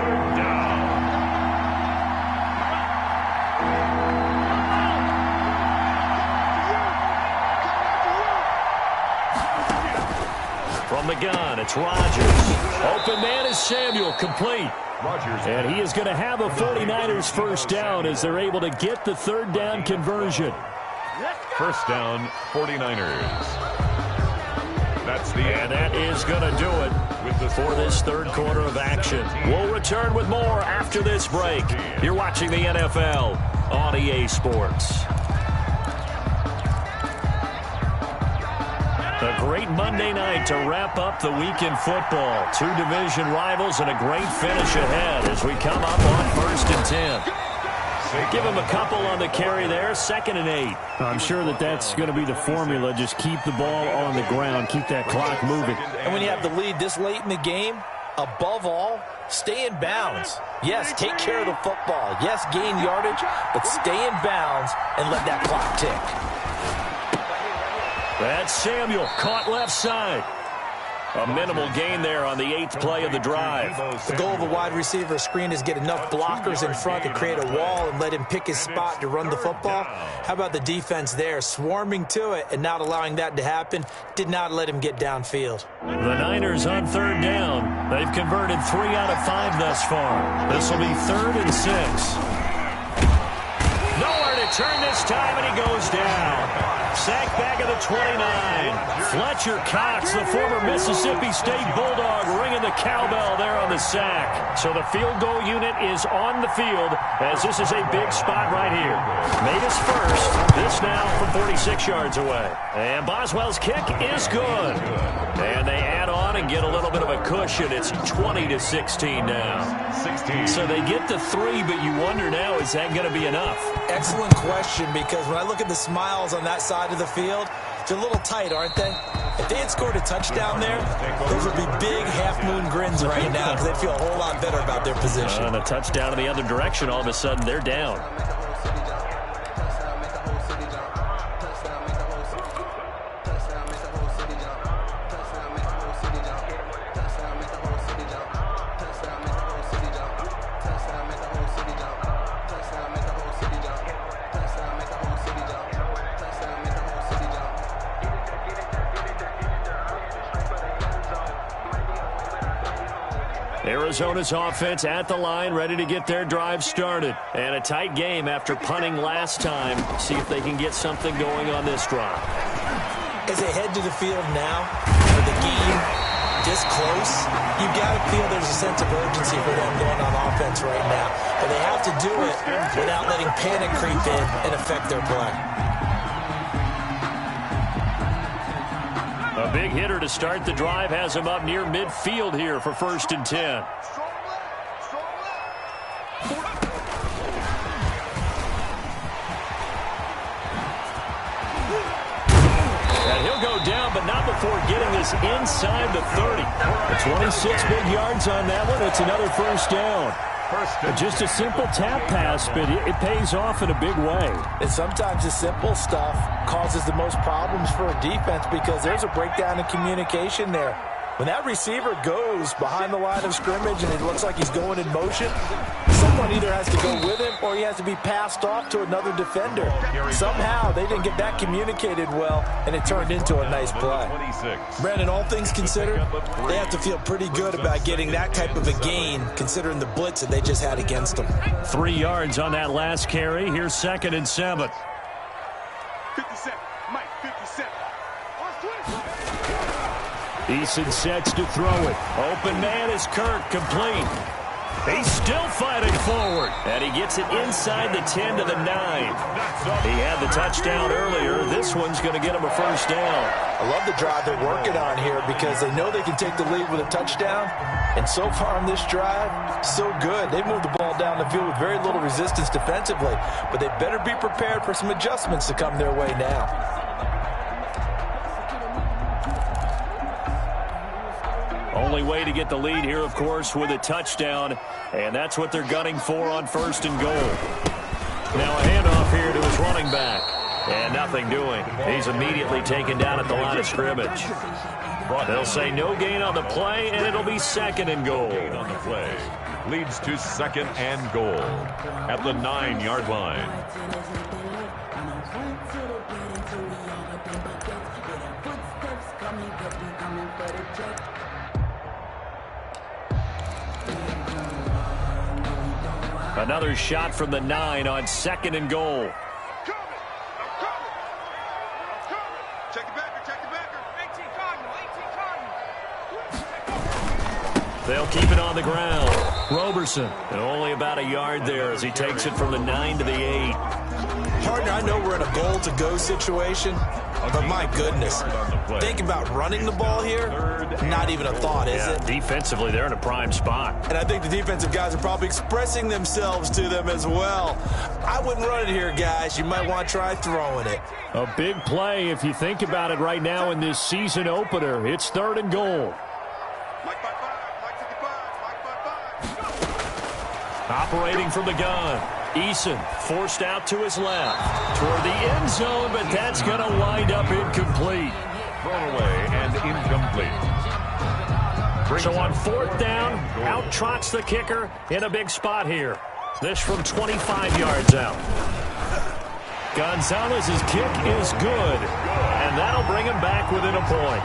From the gun, it's Rodgers. Open man is Samuel, complete. And he is going to have a 49ers first down as they're able to get the 3rd down conversion. First down, 49ers. That's the And that is going to do it for this third quarter of action. We'll return with more after this break. You're watching the NFL on EA Sports. A great Monday night to wrap up the week in football. 2 division rivals and a great finish ahead as we come up on 1st and 10. Give him a couple on the carry there, 2nd and 8. I'm sure that's going to be the formula. Just keep the ball on the ground, keep that clock moving. And when you have the lead this late in the game, above all, stay in bounds. Yes, take care of the football. Yes, gain yardage, but stay in bounds and let that clock tick. That's Samuel, caught left side. A minimal gain there on the 8th play of the drive. The goal of a wide receiver screen is get enough blockers in front to create a wall and let him pick his spot to run the football. How about the defense there, swarming to it and not allowing that to happen? Did not let him get downfield. The Niners on 3rd down. They've converted 3 out of 5 thus far. This will be 3rd and 6. Nowhere to turn this time, and he goes down. Sack back of the 29. Fletcher Cox, the former Mississippi State Bulldog, ringing the cowbell there on the sack. So the field goal unit is on the field as this is a big spot right here. Made his first. This now from 46 yards away. And Boswell's kick is good. And they add on and get a little bit of a cushion. It's 20-16 now. 16. So they get the 3, but you wonder now, is that going to be enough? Excellent question, because when I look at the smiles on that side of the field, they're a little tight, aren't they? If they had scored a touchdown there, those would be big half-moon grins right now because they'd feel a whole lot better about their position. And a touchdown in the other direction, all of a sudden they're down. Arizona's offense at the line, ready to get their drive started. And a tight game after punting last time. See if they can get something going on this drive. As they head to the field now, with the game this close, you've got to feel there's a sense of urgency for them going on offense right now. But they have to do it without letting panic creep in and affect their play. A big hitter to start the drive has him up near midfield here for 1st and 10. before getting this inside the 30. 26 big yards on that one. It's another first down. Just a simple tap pass, but it pays off in a big way. And sometimes the simple stuff causes the most problems for a defense because there's a breakdown in communication there. When that receiver goes behind the line of scrimmage and it looks like he's going in motion, someone either has to go with him or he has to be passed off to another defender. Somehow they didn't get that communicated well, and it turned into a nice play. Brandon, all things considered, they have to feel pretty good about getting that type of a gain considering the blitz that they just had against them. 3 yards on that last carry. Here's 2nd and 7. 57, Mike, 57. Eason sets to throw it. Open man is Kirk, complete. He's still fighting forward. And he gets it inside the 10 to the 9. He had the touchdown earlier. This one's going to get him a first down. I love the drive they're working on here because they know they can take the lead with a touchdown. And so far on this drive, so good. They moved the ball down the field with very little resistance defensively. But they better be prepared for some adjustments to come their way now. Only way to get the lead here, of course, with a touchdown. And that's what they're gunning for on 1st and goal. Now a handoff here to his running back. And nothing doing. He's immediately taken down at the line of scrimmage. They'll say no gain on the play, and it'll be 2nd and goal. On the play leads to 2nd and goal at the 9-yard line. Another shot from the 9 on 2nd and goal. They'll keep it on the ground. Roberson, and only about a yard there as he takes it from the 9 to the 8. Partner, I know we're in a goal-to-go situation, but my goodness, think about running the ball here. Not even a thought, is it? Defensively, they're in a prime spot. And I think the defensive guys are probably expressing themselves to them as well. I wouldn't run it here, guys. You might want to try throwing it. A big play if you think about it right now in this season opener. It's 3rd and goal. Operating from the gun. Eason forced out to his left toward the end zone, but that's going to wind up incomplete. Thrown away and incomplete. So on 4th down, out trots the kicker in a big spot here. This from 25 yards out. Gonzalez's kick is good, and that'll bring him back within a point.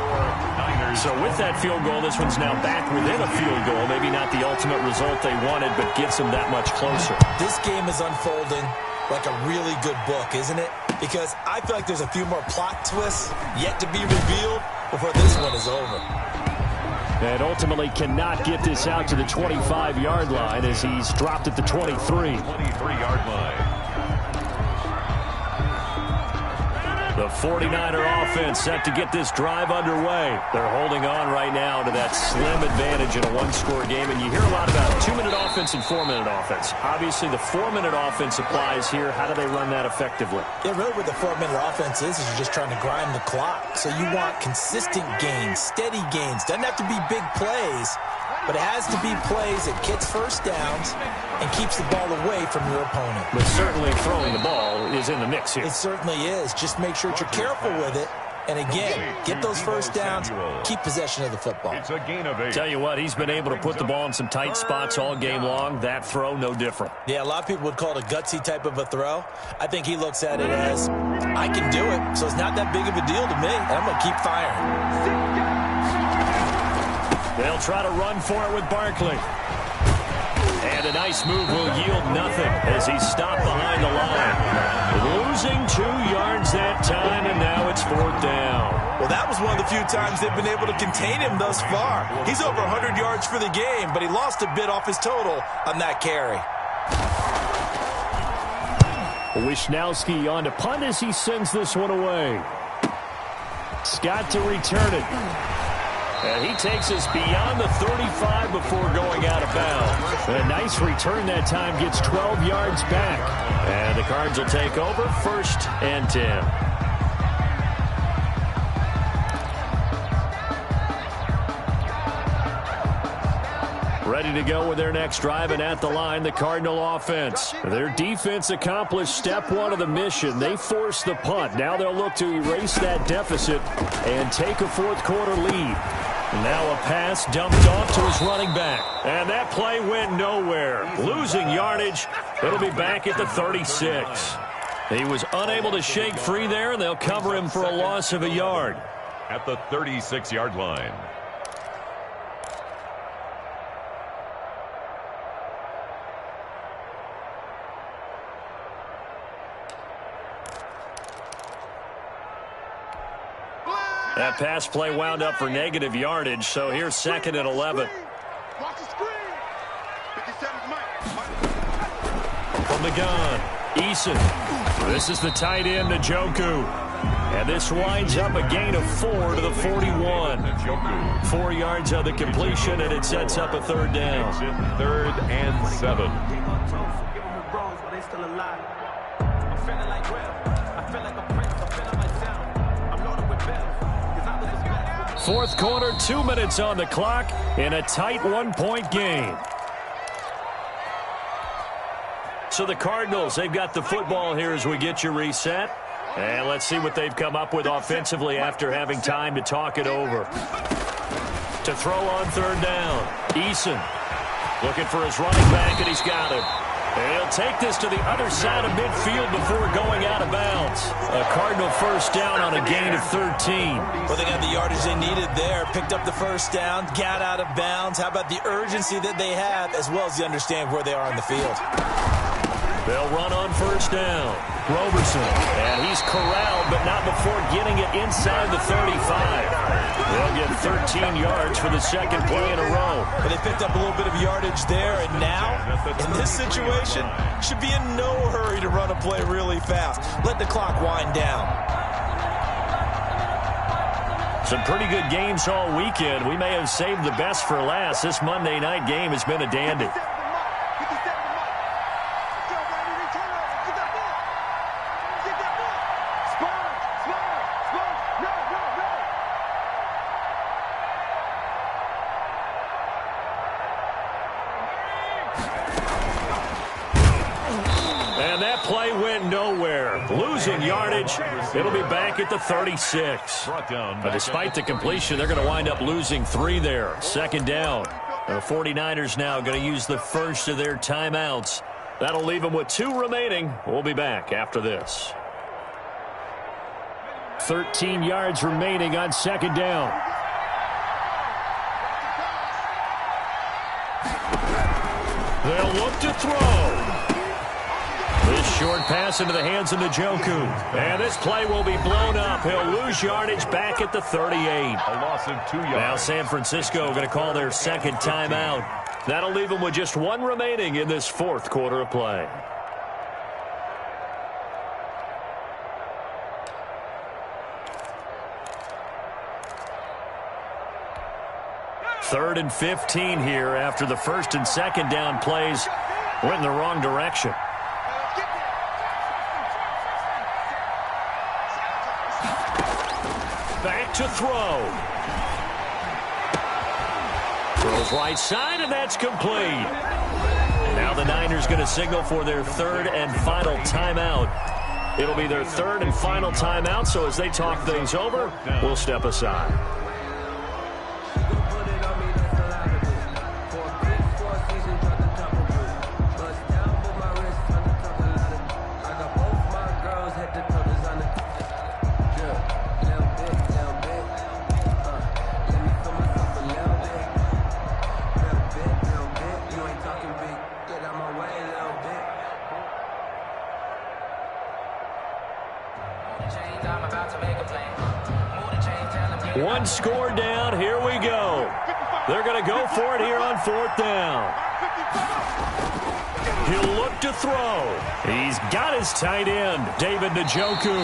So with that field goal, this one's now back within a field goal. Maybe not the ultimate result they wanted, but gets them that much closer. This game is unfolding like a really good book, isn't it? Because I feel like there's a few more plot twists yet to be revealed before this one is over. And ultimately cannot get this out to the 25-yard line as he's dropped at the 23. 23-yard line. The 49er offense set to get this drive underway. They're holding on right now to that slim advantage in a one-score game. And you hear a lot about 2-minute offense and 4-minute offense. Obviously, the 4-minute offense applies here. How do they run that effectively? Yeah, really what the 4-minute offense is you're just trying to grind the clock. So you want consistent gains, steady gains. Doesn't have to be big plays, but it has to be plays that gets first downs and keeps the ball away from your opponent. But certainly throwing the ball is in the mix here. It certainly is. Just make sure you're careful with it. And again, get those first downs, keep possession of the football. It's a gain of 8. Tell you what, he's been able to put the ball in some tight spots all game long. That throw, no different. Yeah, a lot of people would call it a gutsy type of a throw. I think he looks at it as, I can do it, so it's not that big of a deal to me, and I'm going to keep firing. They'll try to run for it with Barkley. And a nice move will yield nothing as he's stopped behind the line. Losing 2 yards that time, and now it's 4th down. Well, that was one of the few times they've been able to contain him thus far. He's over 100 yards for the game, but he lost a bit off his total on that carry. Wisnowski on to punt as he sends this one away. Scott to return it. And he takes us beyond the 35 before going out of bounds. A nice return that time, gets 12 yards back. And the Cards will take over, 1st and 10. Ready to go with their next drive, and at the line, the Cardinal offense. Their defense accomplished step one of the mission. They forced the punt. Now they'll look to erase that deficit and take a fourth-quarter lead. Now a pass dumped off to his running back. And that play went nowhere. Losing yardage. It'll be back at the 36. He was unable to shake free there, and they'll cover him for a loss of a yard. At the 36-yard line. That pass play wound up for negative yardage, so here's 2nd and 11. From the gun, Eason. This is the tight end, Njoku. And this winds up a gain of 4 to the 41. 4 yards of the completion, and it sets up a third down. 3rd and 7. Fourth quarter, 2 minutes on the clock in a tight 1-point game. So the Cardinals, they've got the football here as we get you reset. And let's see what they've come up with offensively after having time to talk it over. To throw on third down, Eason looking for his running back, and he's got him. And he'll take this to the other side of midfield before going out of bounds. A Cardinal first down on a gain of 13. Well, they got the yardage they needed there. Picked up the first down, got out of bounds. How about the urgency that they have, as well as they understand where they are on the field? They'll run on first down. Roberson. And he's corralled, but not before getting it inside the 35. They'll get 13 yards for the second play in a row. But they picked up a little bit of yardage there, and now, in this situation, should be in no hurry to run a play really fast. Let the clock wind down. Some pretty good games all weekend. We may have saved the best for last. This Monday night game has been a dandy. Losing yardage, it'll be back at the 36. But despite the completion, they're going to wind up losing 3 there. Second down. The 49ers now going to use the first of their timeouts. That'll leave them with 2 remaining. We'll be back after this. 13 yards remaining on second down. They'll look to throw. This short pass into the hands of Njoku. And this play will be blown up. He'll lose yardage back at the 38. A loss of 2 yards. Now San Francisco going to call their second timeout. That'll leave them with just 1 remaining in this fourth quarter of play. Third and 15 here after the first and second down plays went in the wrong direction. Back to throw. Throws right side, and that's complete. Now the Niners going to signal for their third and final timeout. It'll be their third and final timeout, so as they talk things over, we'll step aside. One score down. Here we go. They're going to go for it here on fourth down. He'll look to throw. He's got his tight end, David Njoku.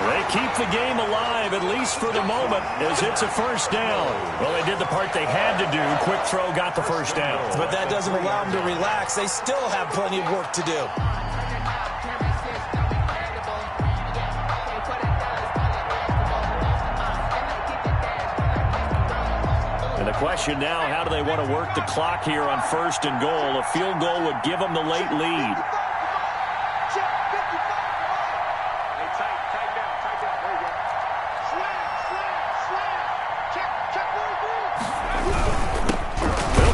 They keep the game alive, at least for the moment, as it's a first down. Well, they did the part they had to do. Quick throw got the first down. But that doesn't allow them to relax. They still have plenty of work to do. Question now, how do they want to work the clock here on 1st and goal? A field goal would give them the late lead.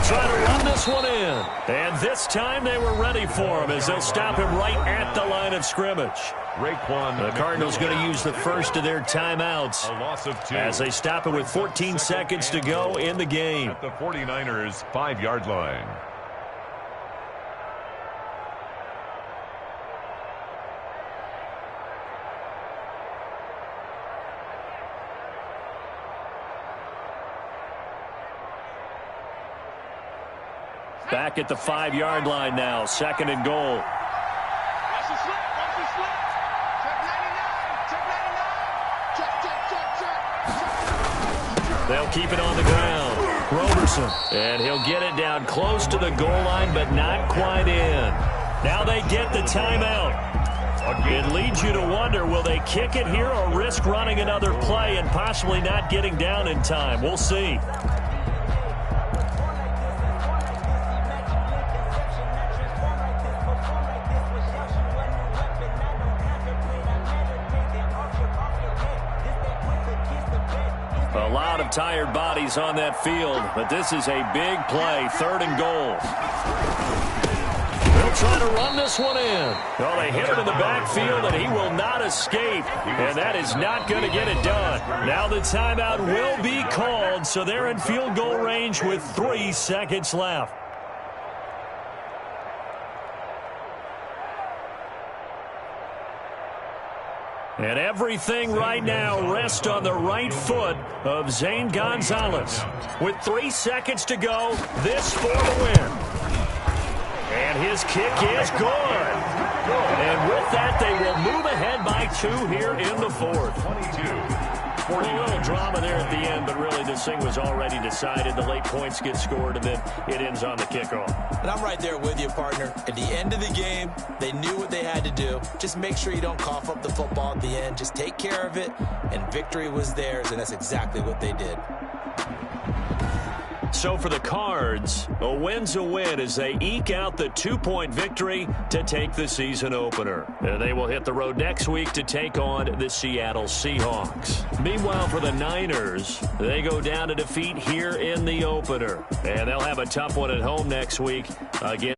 Try to run this one in. And this time they were ready for him as they'll stop him right at the line of scrimmage. The Cardinals going to use the first of their timeouts as they stop it with 14 seconds to go in the game. At the 49ers' 5-yard line. Back at the 5-yard line now, 2nd and goal. Watch the slip, watch the slip. Check 99, check 99. Check. They'll keep it on the ground. Roberson, and he'll get it down close to the goal line, but not quite in. Now they get the timeout. It leads you to wonder, will they kick it here or risk running another play and possibly not getting down in time? We'll see. A lot of tired bodies on that field, but this is a big play, 3rd and goal. They'll try to run this one in. Well, they hit him in the backfield, and he will not escape, and that is not going to get it done. Now the timeout will be called, so they're in field goal range with 3 seconds left. And everything right now rests on the right foot of Zane Gonzalez. With 3 seconds to go, this for the win. And his kick is good. And with that, they will move ahead by 2 here in the 4th. A little drama there at the end, but really this thing was already decided. The late points get scored, and then it ends on the kickoff. And I'm right there with you, partner. At the end of the game, they knew what they had to do. Just make sure you don't cough up the football at the end. Just take care of it, and victory was theirs, and that's exactly what they did. So for the Cards, a win's a win as they eke out the 2-point victory to take the season opener. And they will hit the road next week to take on the Seattle Seahawks. Meanwhile, for the Niners, they go down to defeat here in the opener. And they'll have a tough one at home next week against